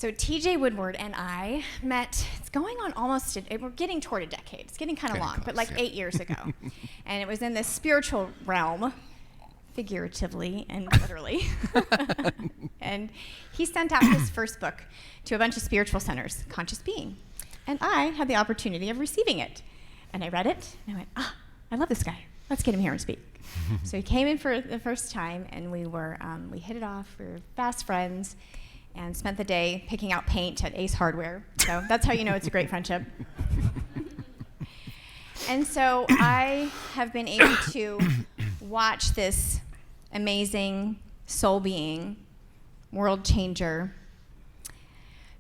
So TJ Woodward and I met, it's going on we're getting toward a decade. It's getting kind of long, close, but like 8 years ago. And it was in the spiritual realm, figuratively and literally. And he sent out his first book to a bunch of spiritual centers, Conscious Being. And I had the opportunity of receiving it. And I read it, and I went, I love this guy. Let's get him here and speak. So he came in for the first time, and we hit it off. We were fast friends, and spent the day picking out paint at Ace Hardware. So that's how you know it's a great friendship. And so I have been able to watch this amazing soul being, world changer,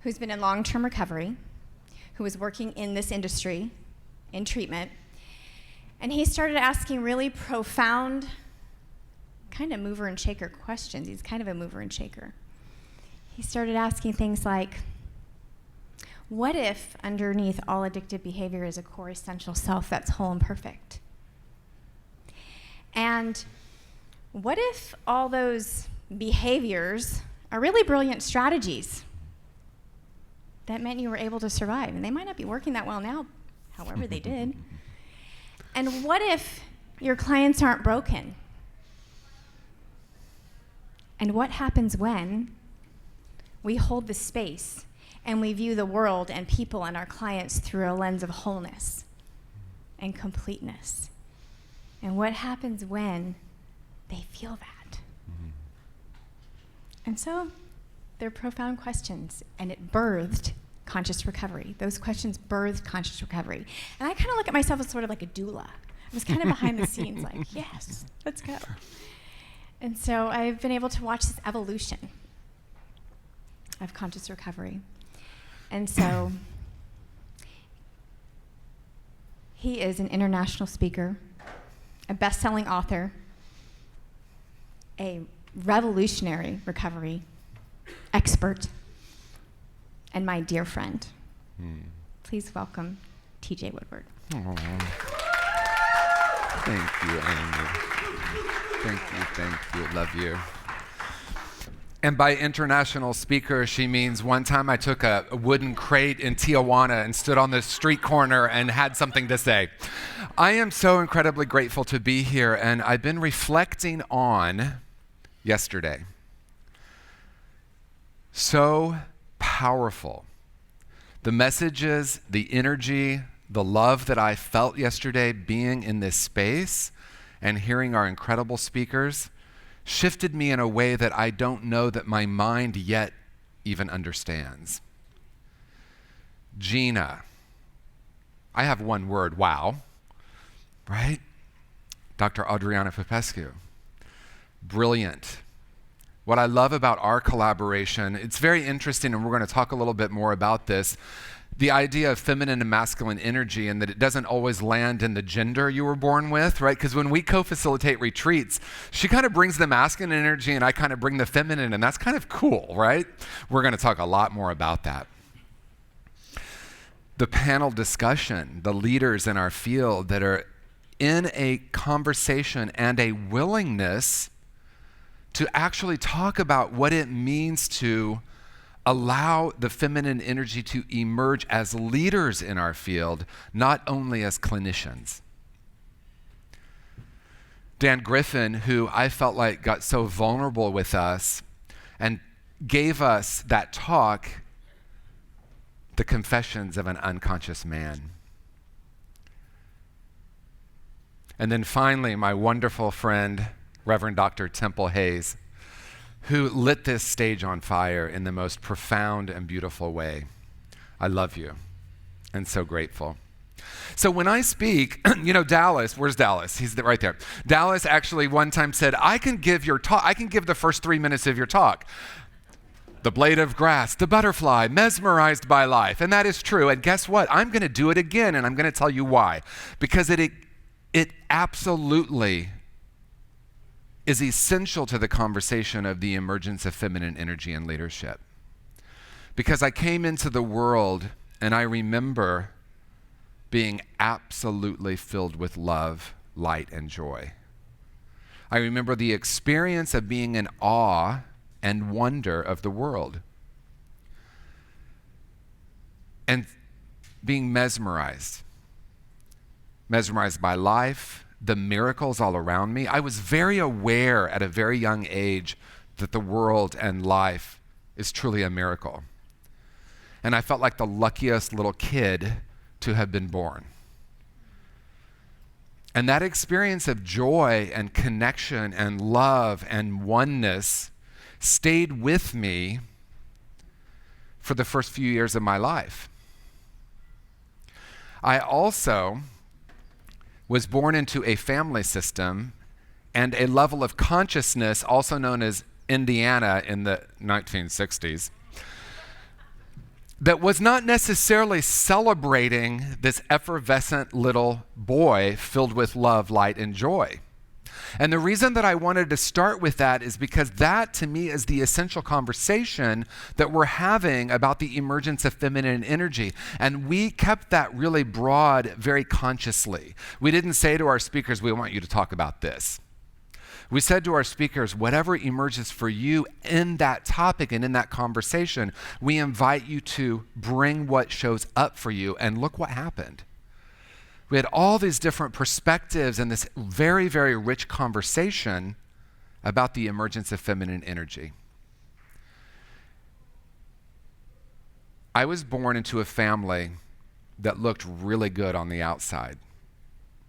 who's been in long-term recovery, who was working in this industry, in treatment. And he started asking really profound, kind of mover and shaker questions. He's kind of a mover and shaker. He started asking things like, what if underneath all addictive behavior is a core essential self that's whole and perfect? And what if all those behaviors are really brilliant strategies that meant you were able to survive? And they might not be working that well now, however they did. And what if your clients aren't broken? And what happens when we hold the space and we view the world and people and our clients through a lens of wholeness and completeness? And what happens when they feel that? Mm-hmm. And so they're profound questions, and it birthed conscious recovery. Those questions birthed conscious recovery. And I kind of look at myself as sort of like a doula. I was kind of behind the scenes, like, yes, let's go. And so I've been able to watch this evolution of conscious recovery. And so he is an international speaker, a best-selling author, a revolutionary recovery expert, and my dear friend. Please welcome TJ Woodward. Aww. Thank you, Amy. Thank you. Love you. And by international speaker, she means one time I took a wooden crate in Tijuana and stood on the street corner and had something to say. I am so incredibly grateful to be here, and I've been reflecting on yesterday. So powerful. The messages, the energy, the love that I felt yesterday being in this space and hearing our incredible speakers shifted me in a way that I don't know that my mind yet even understands. Gina. I have one word, wow, right? Dr. Adriana Popescu. Brilliant. What I love about our collaboration, it's very interesting, and we're going to talk a little bit more about this, the idea of feminine and masculine energy, and that it doesn't always land in the gender you were born with, right? Because when we co-facilitate retreats, she kind of brings the masculine energy and I kind of bring the feminine, and that's kind of cool, right? We're going to talk a lot more about that. The panel discussion, the leaders in our field that are in a conversation and a willingness to actually talk about what it means to allow the feminine energy to emerge as leaders in our field, not only as clinicians. Dan Griffin, who I felt like got so vulnerable with us and gave us that talk, The Confessions of an Unconscious Man. And then finally, my wonderful friend, Reverend Dr. Temple Hayes, who lit this stage on fire in the most profound and beautiful way. I love you and so grateful. So when I speak, Dallas, where's Dallas? He's right there. Dallas actually one time said, I can give the first 3 minutes of your talk. The blade of grass, the butterfly, mesmerized by life. And that is true. And guess what? I'm going to do it again, and I'm going to tell you why. Because it absolutely is essential to the conversation of the emergence of feminine energy and leadership. Because I came into the world and I remember being absolutely filled with love, light, and joy. I remember the experience of being in awe and wonder of the world. and being mesmerized by life, the miracles all around me. I was very aware at a very young age that the world and life is truly a miracle. And I felt like the luckiest little kid to have been born. And that experience of joy and connection and love and oneness stayed with me for the first few years of my life. I also was born into a family system and a level of consciousness, also known as Indiana in the 1960s, that was not necessarily celebrating this effervescent little boy filled with love, light, and joy. And the reason that I wanted to start with that is because that, to me, is the essential conversation that we're having about the emergence of feminine energy. And we kept that really broad, very consciously. We didn't say to our speakers, we want you to talk about this. We said to our speakers, whatever emerges for you in that topic and in that conversation, we invite you to bring what shows up for you. And look what happened. We had all these different perspectives and this very, very rich conversation about the emergence of feminine energy. I was born into a family that looked really good on the outside.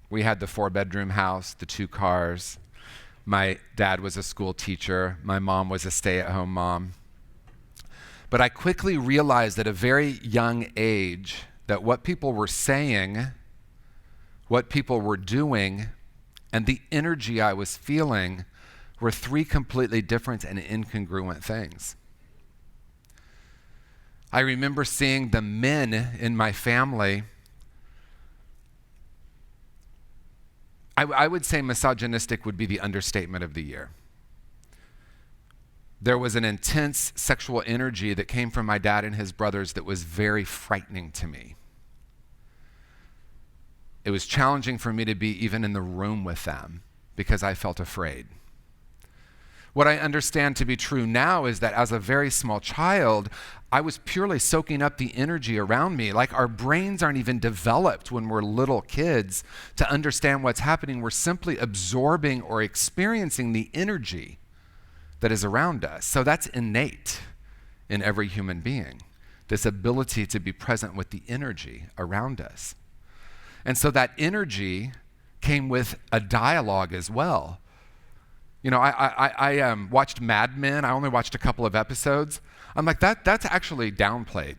We had the 4-bedroom house, the 2 cars. My dad was a school teacher. My mom was a stay-at-home mom. But I quickly realized at a very young age that what people were saying, what people were doing, and the energy I was feeling were 3 completely different and incongruent things. I remember seeing the men in my family, I would say misogynistic would be the understatement of the year. There was an intense sexual energy that came from my dad and his brothers that was very frightening to me. It was challenging for me to be even in the room with them because I felt afraid. What I understand to be true now is that as a very small child, I was purely soaking up the energy around me. Like our brains aren't even developed when we're little kids to understand what's happening. We're simply absorbing or experiencing the energy that is around us. So that's innate in every human being, this ability to be present with the energy around us. And so that energy came with a dialogue as well. You know, I watched Mad Men. I only watched a couple of episodes. I'm like, that's actually downplayed,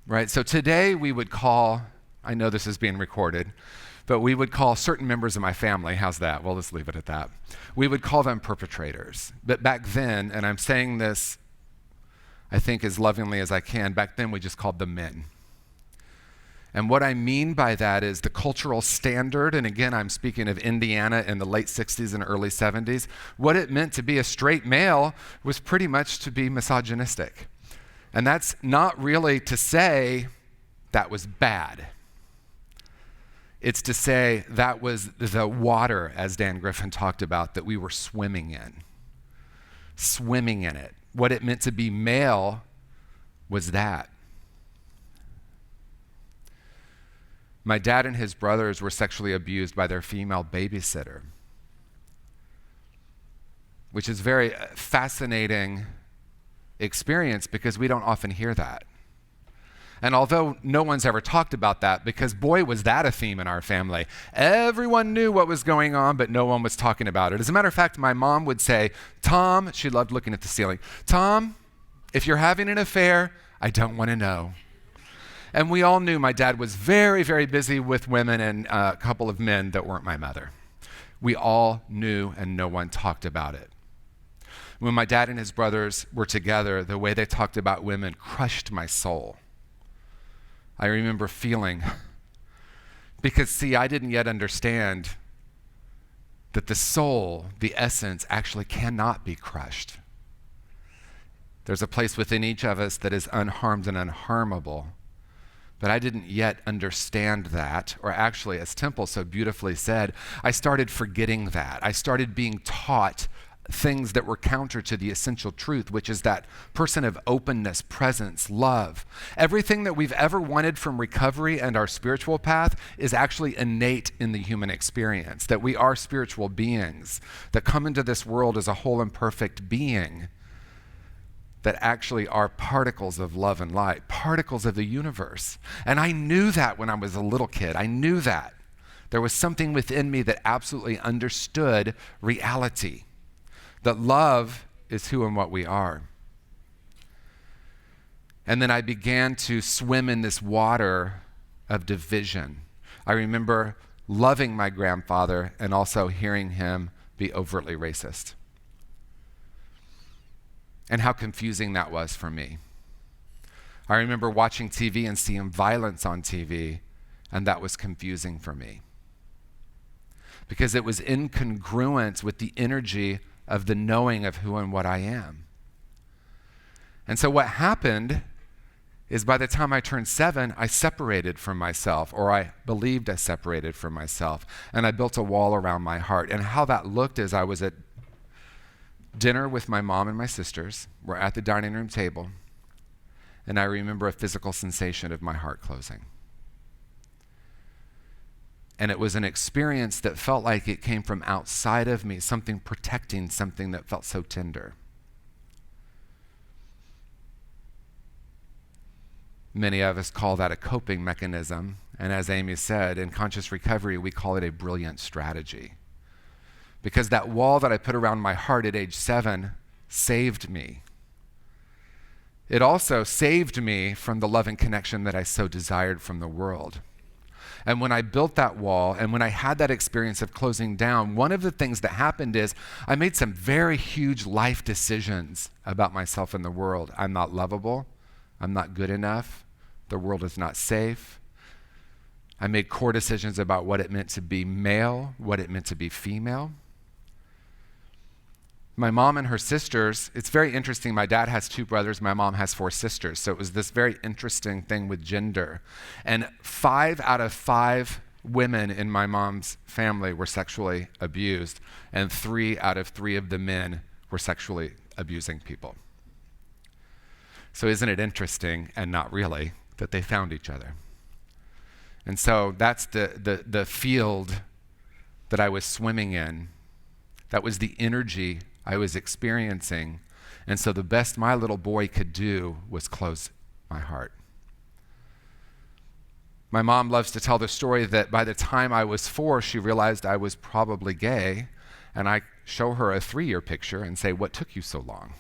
right? So today we would call, I know this is being recorded, but we would call certain members of my family, how's that? Well, let's leave it at that. We would call them perpetrators. But back then, and I'm saying this, I think as lovingly as I can, back then we just called them men. And what I mean by that is the cultural standard, and again, I'm speaking of Indiana in the late 60s and early 70s, what it meant to be a straight male was pretty much to be misogynistic. And that's not really to say that was bad. It's to say that was the water, as Dan Griffin talked about, that we were swimming in it. What it meant to be male was that. My dad and his brothers were sexually abused by their female babysitter, which is a very fascinating experience because we don't often hear that. And although no one's ever talked about that, because boy, was that a theme in our family. Everyone knew what was going on, but no one was talking about it. As a matter of fact, my mom would say, Tom, she loved looking at the ceiling, Tom, if you're having an affair, I don't want to know. And we all knew my dad was very, very busy with women and a couple of men that weren't my mother. We all knew and no one talked about it. When my dad and his brothers were together, the way they talked about women crushed my soul. I remember feeling, because see, I didn't yet understand that the soul, the essence, actually cannot be crushed. There's a place within each of us that is unharmed and unharmable. But I didn't yet understand that, or actually, as Temple so beautifully said, I started forgetting that. I started being taught things that were counter to the essential truth, which is that person of openness, presence, love. Everything that we've ever wanted from recovery and our spiritual path is actually innate in the human experience, that we are spiritual beings that come into this world as a whole and perfect being, that actually are particles of love and light, particles of the universe. And I knew that when I was a little kid. I knew that. There was something within me that absolutely understood reality, that love is who and what we are. And then I began to swim in this water of division. I remember loving my grandfather and also hearing him be overtly racist, and how confusing that was for me. I remember watching TV and seeing violence on TV, and that was confusing for me, because it was incongruent with the energy of the knowing of who and what I am. And so what happened is, by the time I turned 7, I separated from myself, or I believed I separated from myself, and I built a wall around my heart. And how that looked is, I was at dinner with my mom and my sisters. We're at the dining room table, and I remember a physical sensation of my heart closing. And it was an experience that felt like it came from outside of me, something protecting something that felt so tender. Many of us call that a coping mechanism, and as Amy said, in conscious recovery, we call it a brilliant strategy. Because that wall that I put around my heart at age 7 saved me. It also saved me from the love and connection that I so desired from the world. And when I built that wall, and when I had that experience of closing down, one of the things that happened is I made some very huge life decisions about myself and the world. I'm not lovable. I'm not good enough. The world is not safe. I made core decisions about what it meant to be male, what it meant to be female. My mom and her sisters, it's very interesting. My dad has 2 brothers. My mom has 4 sisters. So it was this very interesting thing with gender. And 5 out of 5 women in my mom's family were sexually abused, and 3 out of 3 of the men were sexually abusing people. So isn't it interesting, and not really, that they found each other? And so that's the field that I was swimming in. That was the energy I was experiencing. And so the best my little boy could do was close my heart. My mom loves to tell the story that by the time I was 4, she realized I was probably gay, and I show her a 3-year picture and say, "What took you so long?"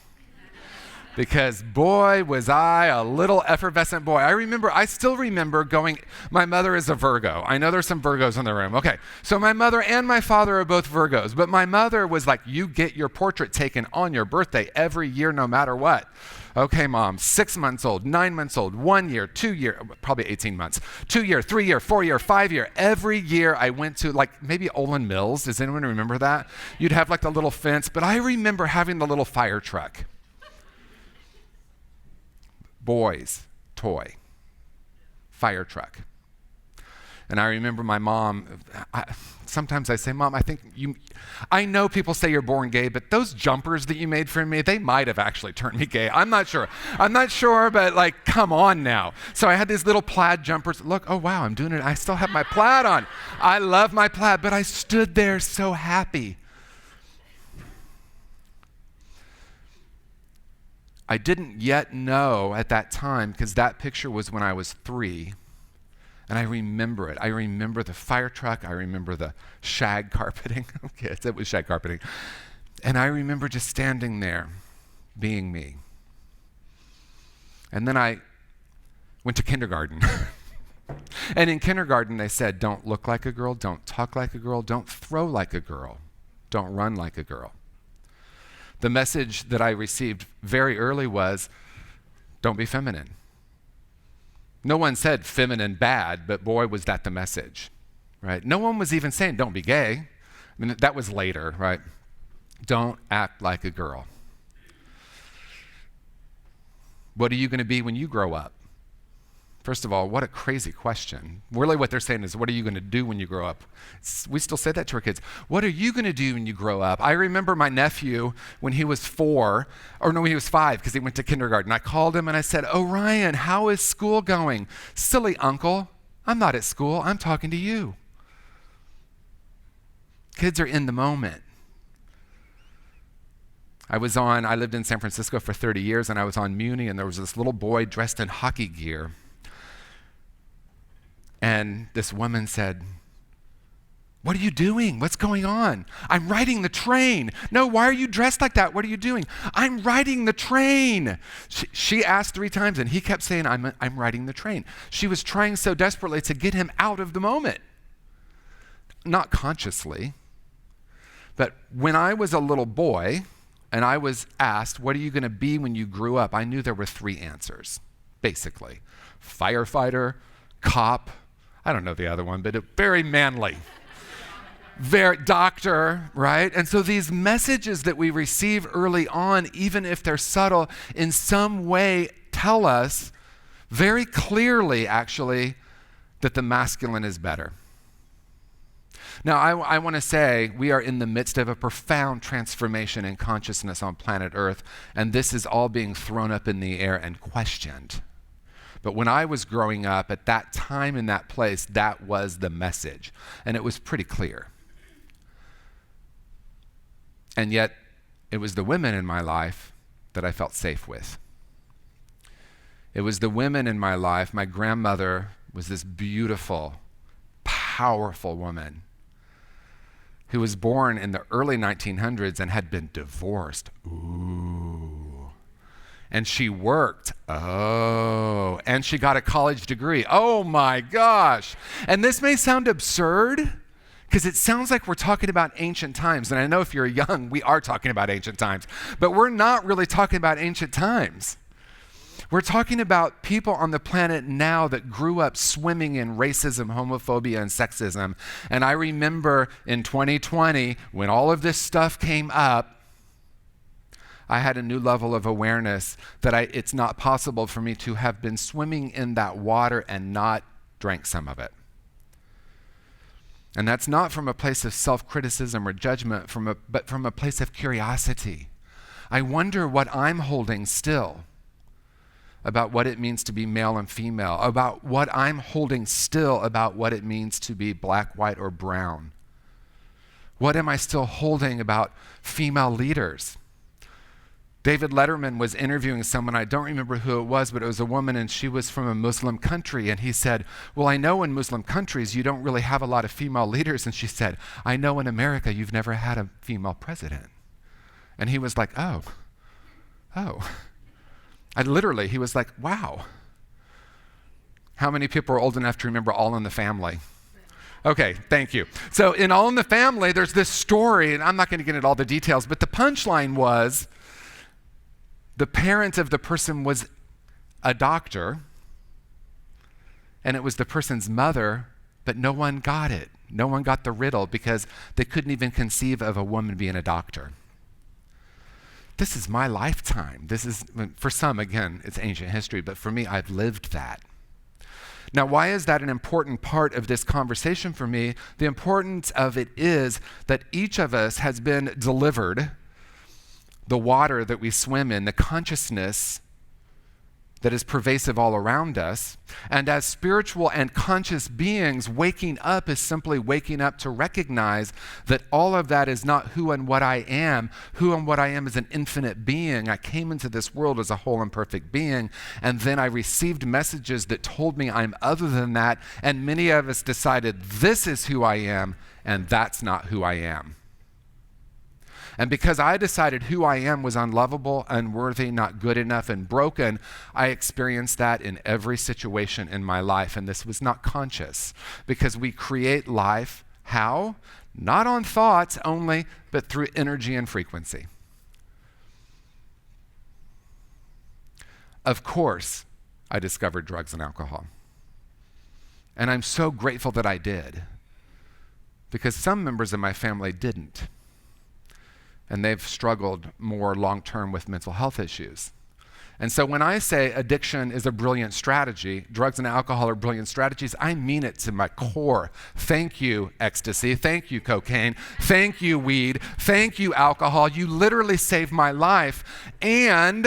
Because boy, was I a little effervescent boy. I still remember going, my mother is a Virgo. I know there's some Virgos in the room. Okay, so my mother and my father are both Virgos, but my mother was like, you get your portrait taken on your birthday every year, no matter what. Okay, Mom, 6 months old, 9 months old, 1 year, 2 year, probably 18 months, 2 year, 3 year, 4 year, 5 year. Every year I went to, like, maybe Olin Mills. Does anyone remember that? You'd have like the little fence, but I remember having the little fire truck. Boys' toy, fire truck. And I remember my mom, sometimes I say, "Mom, I know people say you're born gay, but those jumpers that you made for me, they might have actually turned me gay. I'm not sure, but like, come on now." So I had these little plaid jumpers. Look, oh wow, I'm doing it. I still have my plaid on. I love my plaid, but I stood there so happy. I didn't yet know at that time, because that picture was when I was 3, and I remember it. I remember the fire truck. I remember the shag carpeting. Okay, it was shag carpeting. And I remember just standing there, being me. And then I went to kindergarten. And in kindergarten, they said, don't look like a girl, don't talk like a girl, don't throw like a girl, don't run like a girl. The message that I received very early was, don't be feminine. No one said feminine bad, but boy, was that the message, right? No one was even saying, don't be gay. I mean, that was later, right? Don't act like a girl. What are you going to be when you grow up? First of all, what a crazy question. Really what they're saying is, what are you going to do when you grow up? We still say that to our kids. What are you going to do when you grow up? I remember my nephew when he was when he was 5, because he went to kindergarten. I called him and I said, Orion, how is school going? Silly uncle, I'm not at school. I'm talking to you. Kids are in the moment. I lived in San Francisco for 30 years, and I was on Muni, and there was this little boy dressed in hockey gear. And this woman said, what are you doing? What's going on? I'm riding the train. No, why are you dressed like that? What are you doing? I'm riding the train. She asked 3 times, and he kept saying, I'm riding the train. She was trying so desperately to get him out of the moment. Not consciously, but when I was a little boy, and I was asked, what are you going to be when you grew up? I knew there were 3 answers, basically. Firefighter, cop, I don't know the other one, but very manly. Very doctor, right? And so these messages that we receive early on, even if they're subtle, in some way tell us very clearly, actually, that the masculine is better. Now, I want to say we are in the midst of a profound transformation in consciousness on planet Earth, and this is all being thrown up in the air and questioned. But when I was growing up, at that time in that place, that was the message, and it was pretty clear. And yet, it was the women in my life that I felt safe with. It was the women in my life. My grandmother was this beautiful, powerful woman who was born in the early 1900s and had been divorced. Ooh. And she worked. Oh. And she got a college degree. Oh my gosh. And this may sound absurd because it sounds like we're talking about ancient times. And I know if you're young, we are talking about ancient times. But we're not really talking about ancient times. We're talking about people on the planet now that grew up swimming in racism, homophobia, and sexism. And I remember in 2020, when all of this stuff came up, I had a new level of awareness that it's not possible for me to have been swimming in that water and not drank some of it. And that's not from a place of self-criticism or judgment, but from a place of curiosity. I wonder what I'm holding still about what it means to be male and female, about what I'm holding still about what it means to be black, white, or brown. What am I still holding about female leaders? David Letterman was interviewing someone, I don't remember who it was, but it was a woman, and she was from a Muslim country, and he said, well, I know in Muslim countries you don't really have a lot of female leaders, and she said, I know in America you've never had a female president. And he was like, oh. He was like, wow. How many people are old enough to remember All in the Family? Okay, thank you. So in All in the Family, there's this story, and I'm not going to get into all the details, but the punchline was the parent of the person was a doctor, and it was the person's mother, but no one got it. No one got the riddle because they couldn't even conceive of a woman being a doctor. This is my lifetime. This is, for some, again, it's ancient history, but for me, I've lived that. Now, why is that an important part of this conversation for me? The importance of it is that each of us has been delivered the water that we swim in, the consciousness that is pervasive all around us. And as spiritual and conscious beings, waking up is simply waking up to recognize that all of that is not who and what I am. Who and what I am is an infinite being. I came into this world as a whole and perfect being, and then I received messages that told me I'm other than that, and many of us decided this is who I am, and that's not who I am. And because I decided who I am was unlovable, unworthy, not good enough, and broken, I experienced that in every situation in my life. And this was not conscious, because we create life, how? Not on thoughts only, but through energy and frequency. Of course, I discovered drugs and alcohol. And I'm so grateful that I did, because some members of my family didn't. And they've struggled more long-term with mental health issues. And so when I say addiction is a brilliant strategy, drugs and alcohol are brilliant strategies, I mean it to my core. Thank you, ecstasy. Thank you, cocaine. Thank you, weed. Thank you, alcohol. You literally saved my life. And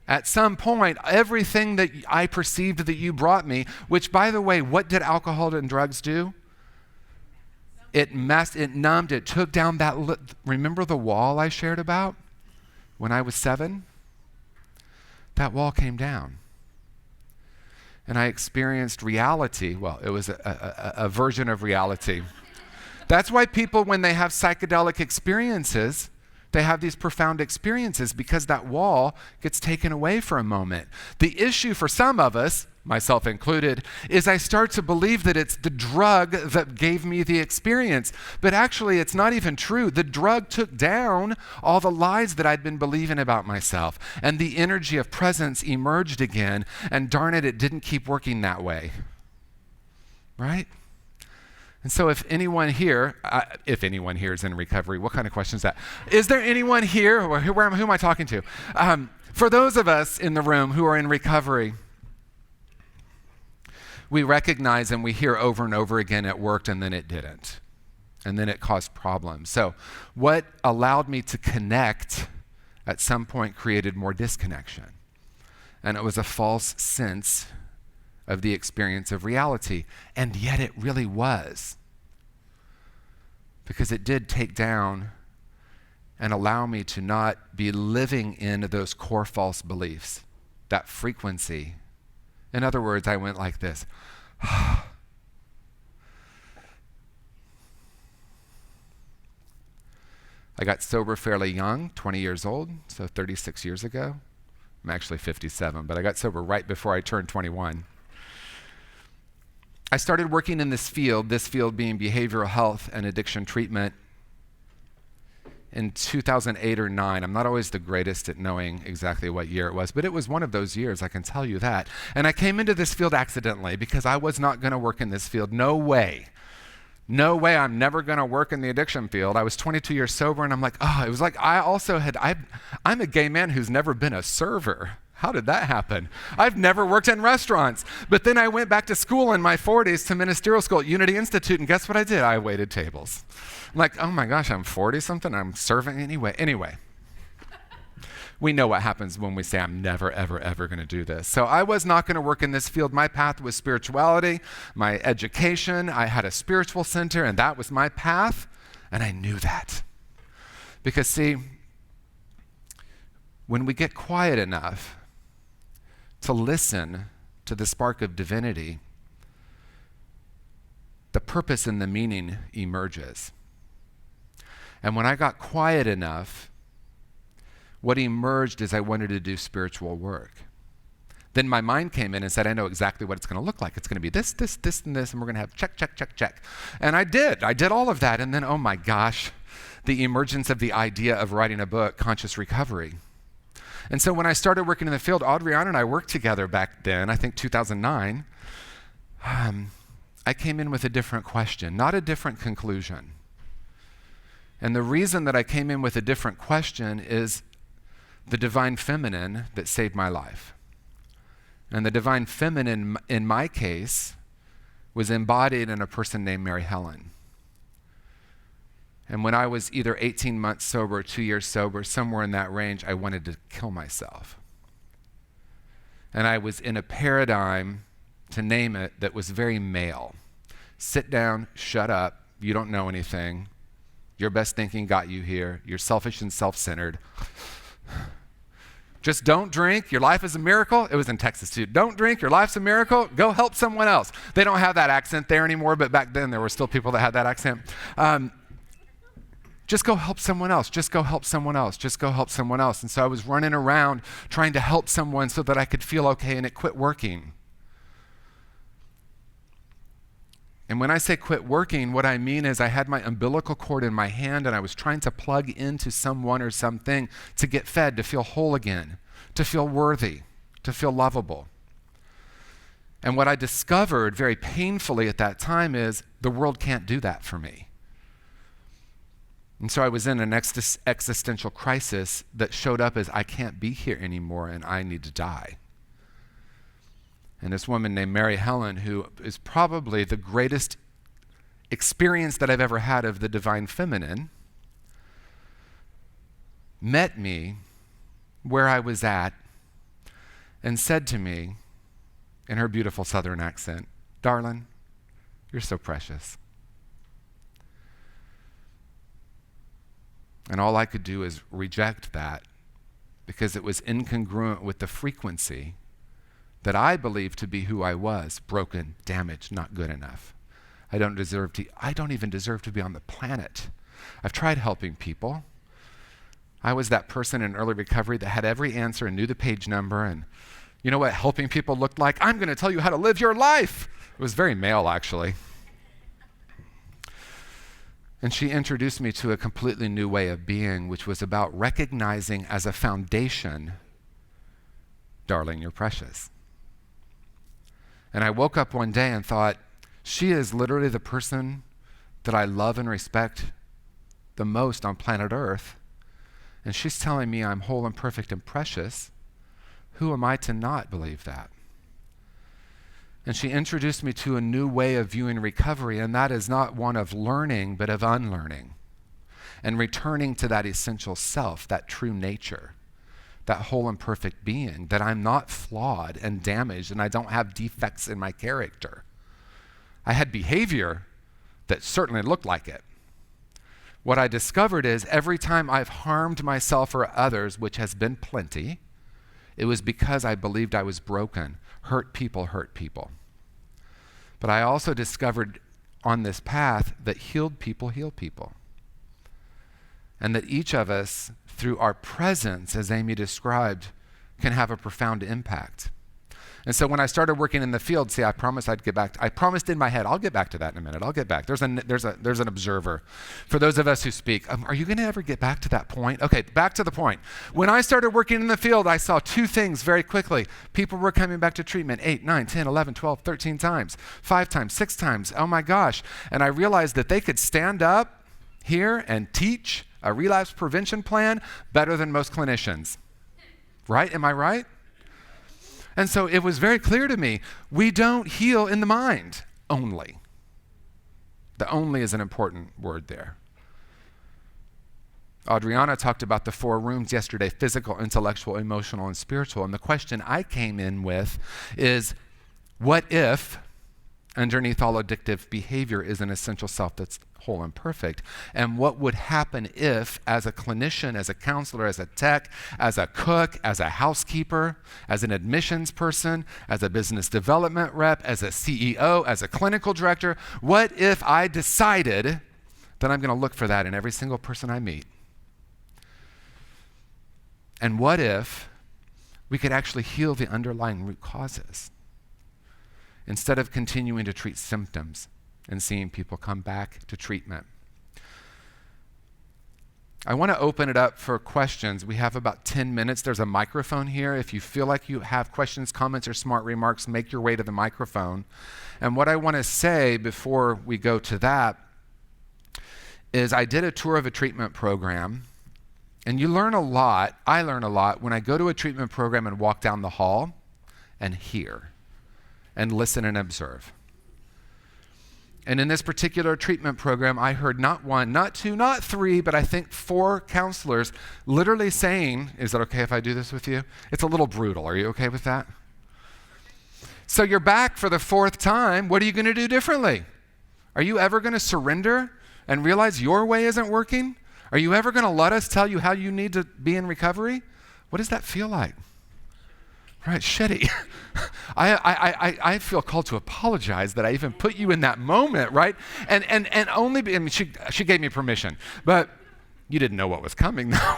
at some point, everything that I perceived that you brought me, which, by the way, what did alcohol and drugs do? It numbed, it took down that, remember the wall I shared about when I was 7? That wall came down. And I experienced reality. Well, it was a version of reality. That's why people, when they have psychedelic experiences, they have these profound experiences, because that wall gets taken away for a moment. The issue for some of us, myself included, is I start to believe that it's the drug that gave me the experience. But actually, it's not even true. The drug took down all the lies that I'd been believing about myself, and the energy of presence emerged again, and darn it, it didn't keep working that way. Right? And so if anyone here is in recovery, what kind of question is that? Is there anyone here, or who am I talking to? For those of us in the room who are in recovery, we recognize and we hear over and over again it worked and then it didn't. And then it caused problems. So what allowed me to connect at some point created more disconnection. And it was a false sense of the experience of reality. And yet it really was. Because it did take down and allow me to not be living in those core false beliefs, that frequency. In other words, I went like this. I got sober fairly young, 20 years old, so 36 years ago. I'm actually 57, but I got sober right before I turned 21. I started working in this field being behavioral health and addiction treatment, in 2008 or 9. I'm not always the greatest at knowing exactly what year it was, but it was one of those years, I can tell you that. And I came into this field accidentally because I was not going to work in this field. No way. No way, I'm never going to work in the addiction field. I was 22 years sober, and I'm like, it was like I'm a gay man who's never been a server. How did that happen? I've never worked in restaurants. But then I went back to school in my 40s to ministerial school at Unity Institute, and guess what I did? I waited tables. I'm like, oh my gosh, I'm 40-something, I'm serving anyway. We know what happens when we say, I'm never, ever, ever going to do this. So I was not going to work in this field. My path was spirituality, my education. I had a spiritual center, and that was my path, and I knew that. Because see, when we get quiet enough to listen to the spark of divinity, the purpose and the meaning emerges. And when I got quiet enough, what emerged is I wanted to do spiritual work. Then my mind came in and said, I know exactly what it's going to look like. It's going to be this, this, this, and this, and we're going to have check, check, check, check. And I did all of that. And then, oh my gosh, the emergence of the idea of writing a book, Conscious Recovery. And so when I started working in the field, Adriana and I worked together back then, I think 2009. I came in with a different question, not a different conclusion. And the reason that I came in with a different question is the divine feminine that saved my life. And the divine feminine, in my case, was embodied in a person named Mary Helen. And when I was either 18 months sober or 2 years sober, somewhere in that range, I wanted to kill myself. And I was in a paradigm, to name it, that was very male. Sit down, shut up, you don't know anything. Your best thinking got you here. You're selfish and self-centered. Just don't drink. Your life is a miracle. It was in Texas too. Don't drink. Your life's a miracle. Go help someone else. They don't have that accent there anymore, but back then there were still people that had that accent. Just go help someone else. Just go help someone else. Just go help someone else. And so I was running around trying to help someone so that I could feel okay, and it quit working. And when I say quit working, what I mean is I had my umbilical cord in my hand and I was trying to plug into someone or something to get fed, to feel whole again, to feel worthy, to feel lovable. And what I discovered very painfully at that time is the world can't do that for me. And so I was in an existential crisis that showed up as I can't be here anymore and I need to die. And this woman named Mary Helen, who is probably the greatest experience that I've ever had of the divine feminine, met me where I was at and said to me in her beautiful Southern accent, "Darling, you're so precious." And all I could do is reject that because it was incongruent with the frequency that I believed to be who I was: broken, damaged, not good enough. I don't even deserve to be on the planet. I've tried helping people. I was that person in early recovery that had every answer and knew the page number, and you know what helping people looked like? I'm going to tell you how to live your life. It was very male, actually. And she introduced me to a completely new way of being, which was about recognizing as a foundation, darling, you're precious. And I woke up one day and thought, she is literally the person that I love and respect the most on planet Earth. And she's telling me I'm whole and perfect and precious. Who am I to not believe that? And she introduced me to a new way of viewing recovery, and that is not one of learning, but of unlearning. And returning to that essential self, that true nature, that whole and perfect being, that I'm not flawed and damaged, and I don't have defects in my character. I had behavior that certainly looked like it. What I discovered is every time I've harmed myself or others, which has been plenty, it was because I believed I was broken. Hurt people hurt people. But I also discovered on this path that healed people heal people. And that each of us, through our presence, as Amy described, can have a profound impact. And so when I started working in the field, see, I promised I'd get back. I promised in my head, I'll get back to that in a minute. I'll get back. There's an observer. For those of us who speak, are you going to ever get back to that point? Okay, back to the point. When I started working in the field, I saw two things very quickly. People were coming back to treatment 8, 9, 10, 11, 12, 13 times, 5 times, 6 times. Oh my gosh. And I realized that they could stand up here and teach a relapse prevention plan better than most clinicians. Right? Am I right? And so it was very clear to me, we don't heal in the mind only. The only is an important word there. Adriana talked about the 4 rooms yesterday: physical, intellectual, emotional, and spiritual. And the question I came in with is, what if underneath all addictive behavior is an essential self that's whole and perfect? And what would happen if, as a clinician, as a counselor, as a tech, as a cook, as a housekeeper, as an admissions person, as a business development rep, as a CEO, as a clinical director, what if I decided that I'm going to look for that in every single person I meet? And what if we could actually heal the underlying root causes instead of continuing to treat symptoms and seeing people come back to treatment? I want to open it up for questions. We have about 10 minutes. There's a microphone here. If you feel like you have questions, comments, or smart remarks, make your way to the microphone. And what I want to say before we go to that is I did a tour of a treatment program, and you learn a lot. I learn a lot when I go to a treatment program and walk down the hall and hear and listen and observe. And in this particular treatment program, I heard not 1, not 2, not 3, but I think 4 counselors literally saying, "Is it okay if I do this with you?" It's a little brutal. Are you okay with that? So you're back for the 4th time. What are you going to do differently? Are you ever going to surrender and realize your way isn't working? Are you ever going to let us tell you how you need to be in recovery? What does that feel like? Right, shitty. I feel called to apologize that I even put you in that moment, right? And only, she gave me permission, but you didn't know what was coming, though.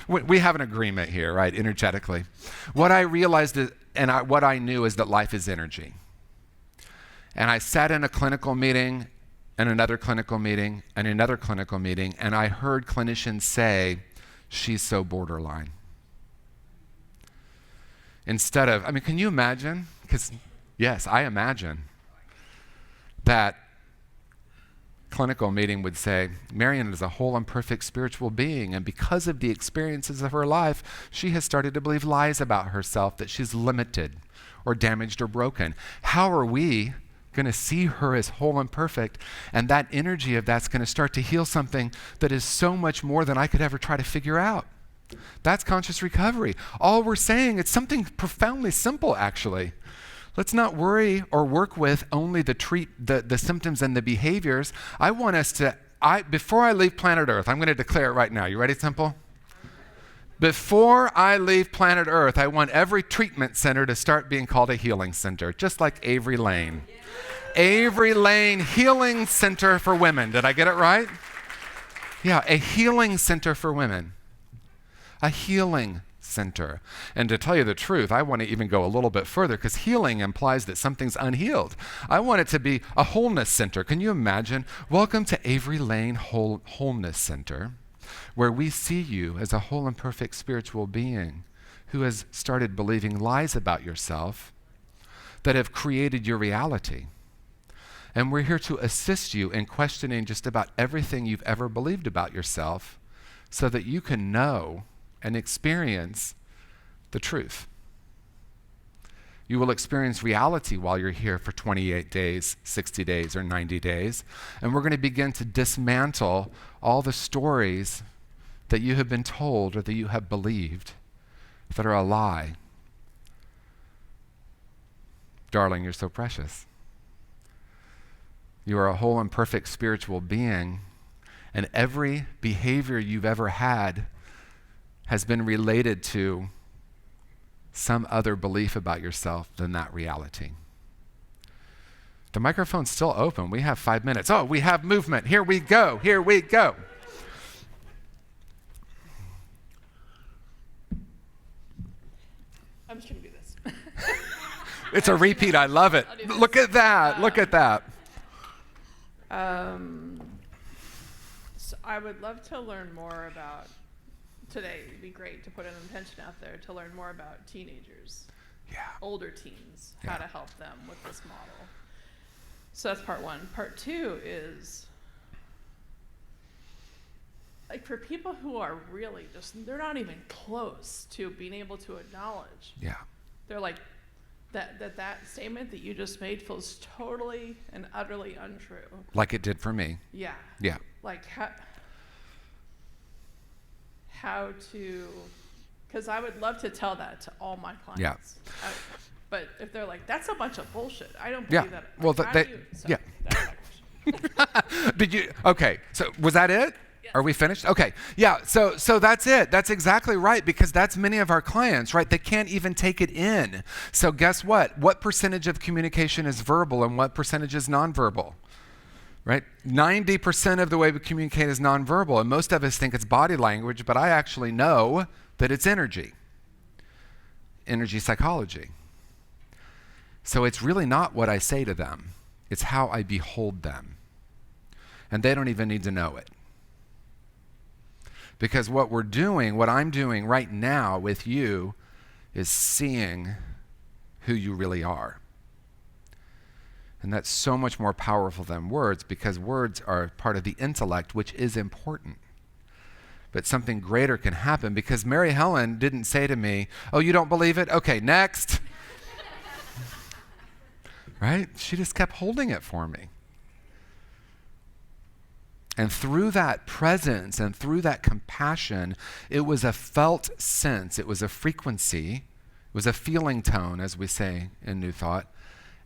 We have an agreement here, right, energetically. What I realized is, what I knew is that life is energy. And I sat in a clinical meeting, and another clinical meeting, and another clinical meeting, and I heard clinicians say, "She's so borderline." Instead of, can you imagine? Because, yes, I imagine that clinical meeting would say, Marion is a whole and perfect spiritual being, and because of the experiences of her life, she has started to believe lies about herself, that she's limited or damaged or broken. How are we going to see her as whole and perfect? And that energy of that's going to start to heal something that is so much more than I could ever try to figure out. That's conscious recovery. All we're saying, it's something profoundly simple, actually. Let's not worry or work with only the symptoms and the behaviors. I want us to, before I leave planet Earth, I'm going to declare it right now. You ready, Temple? Before I leave planet Earth, I want every treatment center to start being called a healing center, just like Avery Lane. Avery Lane Healing Center for Women. Did I get it right? Yeah, a healing center for women. A healing center. And to tell you the truth, I want to even go a little bit further, because healing implies that something's unhealed. I want it to be a wholeness center. Can you imagine? Welcome to Avery Lane Wholeness Center, where we see you as a whole and perfect spiritual being who has started believing lies about yourself that have created your reality. And we're here to assist you in questioning just about everything you've ever believed about yourself so that you can know and experience the truth. You will experience reality while you're here for 28 days, 60 days, or 90 days. And we're going to begin to dismantle all the stories that you have been told or that you have believed that are a lie. Darling, you're so precious. You are a whole and perfect spiritual being, and every behavior you've ever had has been related to some other belief about yourself than that reality. The microphone's still open. We have 5 minutes. Oh, we have movement. Here we go. Here we go. I'm just going to do this. It's a repeat. I love it. Look at that. Look at that. So I would love to learn more about, today it'd be great to put an intention out there to learn more about teenagers, older teens, how to help them with this model. So that's part one. Part two is, like, for people who are really just, they're not even close to being able to acknowledge. Yeah. They're like, that statement that you just made feels totally and utterly untrue. Like it did for me. Yeah. Yeah. Like how to, because I would love to tell that to all my clients. Yeah. But if they're like, that's a bunch of bullshit, I don't believe that. Well, Like, that's my question. Did you? Okay. So was that it? Yes. Are we finished? Okay. Yeah. So that's it. That's exactly right, because that's many of our clients, right? They can't even take it in. So guess what? What percentage of communication is verbal and what percentage is nonverbal? Right? 90% of the way we communicate is nonverbal, and most of us think it's body language, but I actually know that it's energy psychology. So it's really not what I say to them. It's how I behold them. And they don't even need to know it. Because what I'm doing right now with you is seeing who you really are. And that's so much more powerful than words, because words are part of the intellect, which is important. But something greater can happen, because Mary Helen didn't say to me, oh, you don't believe it? Okay, next. Right? She just kept holding it for me. And through that presence and through that compassion, it was a felt sense. It was a frequency. It was a feeling tone, as we say in New Thought.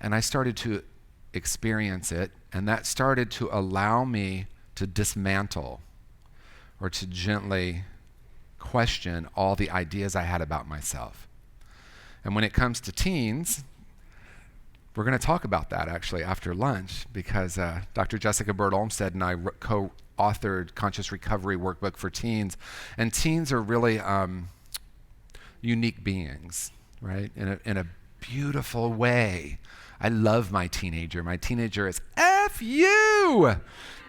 And I started to experience it, and that started to allow me to dismantle or to gently question all the ideas I had about myself. And when it comes to teens, we're going to talk about that actually after lunch, because Dr. Jessica Bird Olmsted and I co-authored Conscious Recovery Workbook for Teens. And teens are really unique beings, right? In a beautiful way. I love my teenager. My teenager is F you,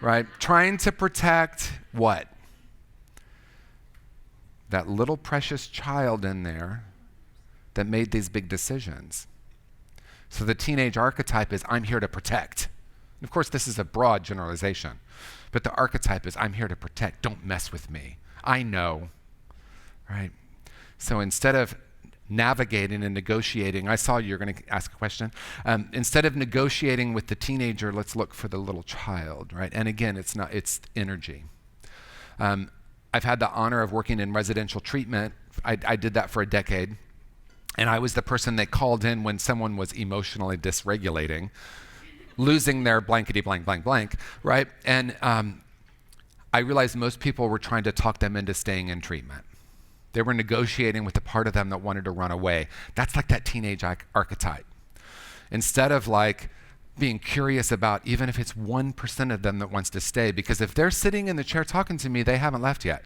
right? Trying to protect what? That little precious child in there that made these big decisions. So the teenage archetype is, I'm here to protect. Of course, this is a broad generalization, but the archetype is I'm here to protect. Don't mess with me. I know, right? So instead of navigating and negotiating, I saw you're going to ask a question. Instead of negotiating with the teenager, let's look for the little child, right? And again, it's energy. I've had the honor of working in residential treatment. I did that for a decade. And I was the person they called in when someone was emotionally dysregulating, losing their blankety blank, blank, blank, right? And I realized most people were trying to talk them into staying in treatment. They were negotiating with the part of them that wanted to run away. That's like that teenage archetype. Instead of like being curious about even if it's 1% of them that wants to stay, because if they're sitting in the chair talking to me, they haven't left yet.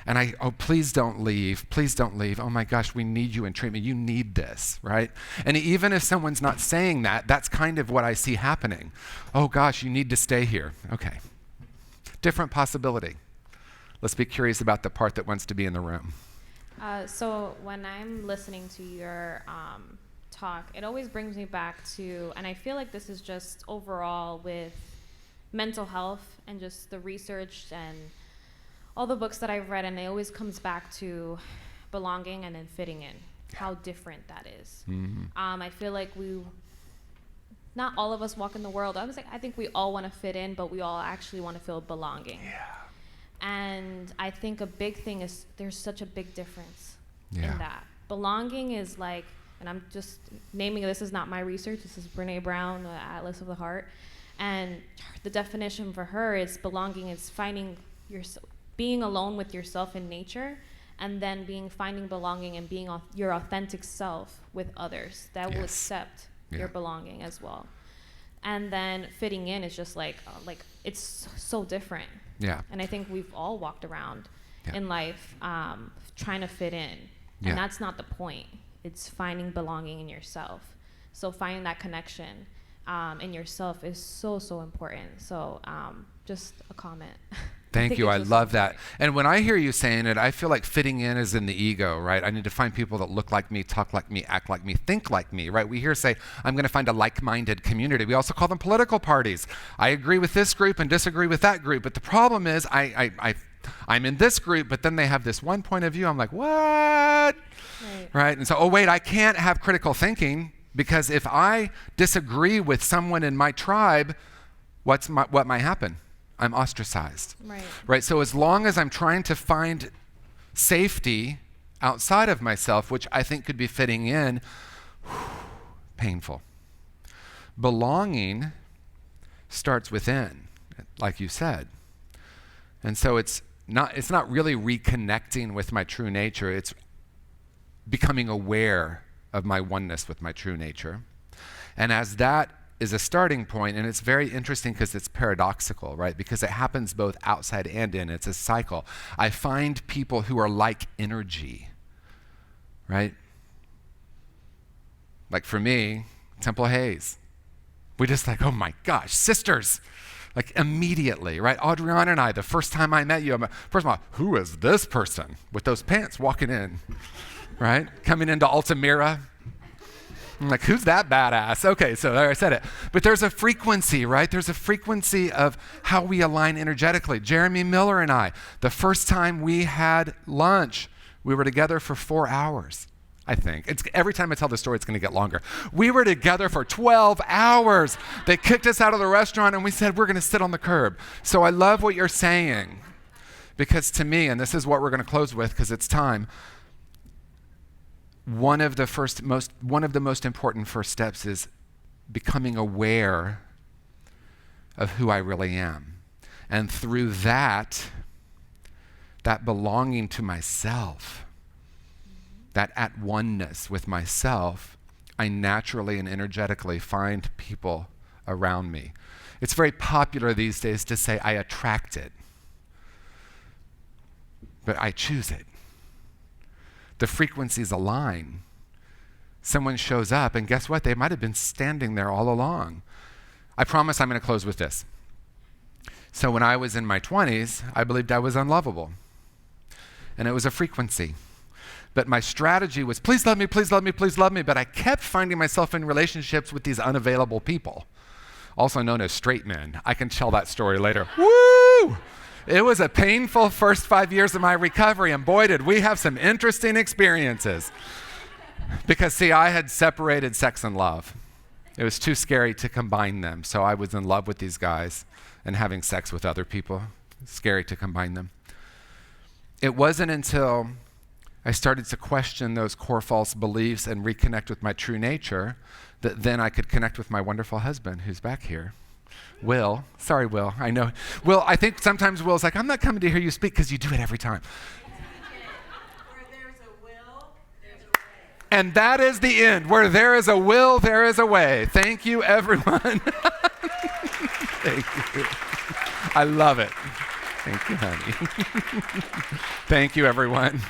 And please don't leave. Please don't leave. Oh my gosh, we need you in treatment. You need this, right? And even if someone's not saying that, that's kind of what I see happening. Oh gosh, you need to stay here. Okay. Different possibility. Let's be curious about the part that wants to be in the room. So when I'm listening to your talk, it always brings me back to, and I feel like this is just overall with mental health and just the research and all the books that I've read, and it always comes back to belonging and then fitting in, how different that is. Mm-hmm. I feel like not all of us walk in the world. I think we all want to fit in, but we all actually want to feel belonging. Yeah. And I think a big thing is there's such a big difference in that. Belonging is like, and I'm just naming, this is not my research, this is Brene Brown, Atlas of the Heart. And the definition for her is belonging is finding being alone with yourself in nature, and then finding belonging and being your authentic self with others that will accept your belonging as well. And then fitting in is just like it's so different. Yeah. And I think we've all walked around in life trying to fit in, and that's not the point. It's finding belonging in yourself. So finding that connection in yourself is so important. So just a comment. Thank you. I love that. And when I hear you saying it, I feel like fitting in is in the ego, right? I need to find people that look like me, talk like me, act like me, think like me, right? We hear say, I'm going to find a like-minded community. We also call them political parties. I agree with this group and disagree with that group. But the problem is I'm in this group, but then they have this one point of view. I'm like, what? Right? And so, oh, wait, I can't have critical thinking because if I disagree with someone in my tribe, what might happen? I'm ostracized. Right. So as long as I'm trying to find safety outside of myself, which I think could be fitting in, painful. Belonging starts within, like you said. And so it's not really reconnecting with my true nature. It's becoming aware of my oneness with my true nature. And as that is a starting point, and it's very interesting because it's paradoxical, right? Because it happens both outside and in. It's a cycle. I find people who are like energy, right? Like for me, Temple Hayes. We just like, oh my gosh, sisters. Like immediately, right? Adriana and I, the first time I met you, I'm like, first of all, who is this person with those pants walking in, right? Coming into Altamira. I'm like, who's that badass? Okay, so there I said it. But there's a frequency, right? There's a frequency of how we align energetically. Jeremy Miller and I, the first time we had lunch, we were together for 4 hours, I think. Every time I tell the story, it's going to get longer. We were together for 12 hours. They kicked us out of the restaurant, and we said, we're going to sit on the curb. So I love what you're saying, because to me, and this is what we're going to close with because it's time, one of the most important first steps is becoming aware of who I really am. And through that belonging to myself, that at oneness with myself, I naturally and energetically find people around me. It's very popular these days to say I attract it, but I choose it. The frequencies align. Someone shows up, and guess what? They might have been standing there all along. I promise I'm going to close with this. So when I was in my 20s, I believed I was unlovable. And it was a frequency. But my strategy was, please love me, please love me, please love me. But I kept finding myself in relationships with these unavailable people. also known as straight men. I can tell that story later. Woo! It was a painful first 5 years of my recovery, and boy, did we have some interesting experiences. Because, see, I had separated sex and love. It was too scary to combine them, so I was in love with these guys and having sex with other people. Scary to combine them. It wasn't until I started to question those core false beliefs and reconnect with my true nature that then I could connect with my wonderful husband who's back here. Will. Sorry, Will. I know. Will, I think sometimes Will's like, I'm not coming to hear you speak because you do it every time. Where there's a will, there's a way. And that is the end. Where there is a will, there is a way. Thank you, everyone. Thank you. I love it. Thank you, honey. Thank you, everyone.